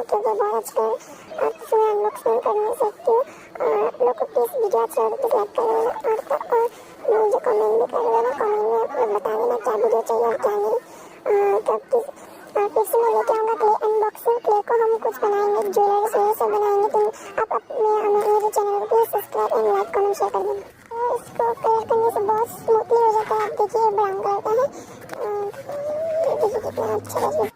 क्योंकि बहुत अच्छा आप इसमें अनबॉक्सिंग करने सकते हो। आप लोग को प्लीज़ वीडियो अच्छा लगे तो लाइक करो और मुझे कमेंट भी कर देना। कमेंट में आप लोग बता देना क्या वीडियो चाहिए और क्या नहीं। तो प्लीज़ फिर से मैं लेके आऊँगा क्ले अनबॉक्सिंग। क्ले को हम कुछ बनाएंगे, ज्वेलरी वगैरह सब बनाएंगे। तो आप अपने मेरे चैनल को please subscribe and like comment share कर देना। तो इसको कलर करने से बहुत स्मूथली हो जाता है। आप देखिए ब्राउन कलर का है, देखिए कितना अच्छा है।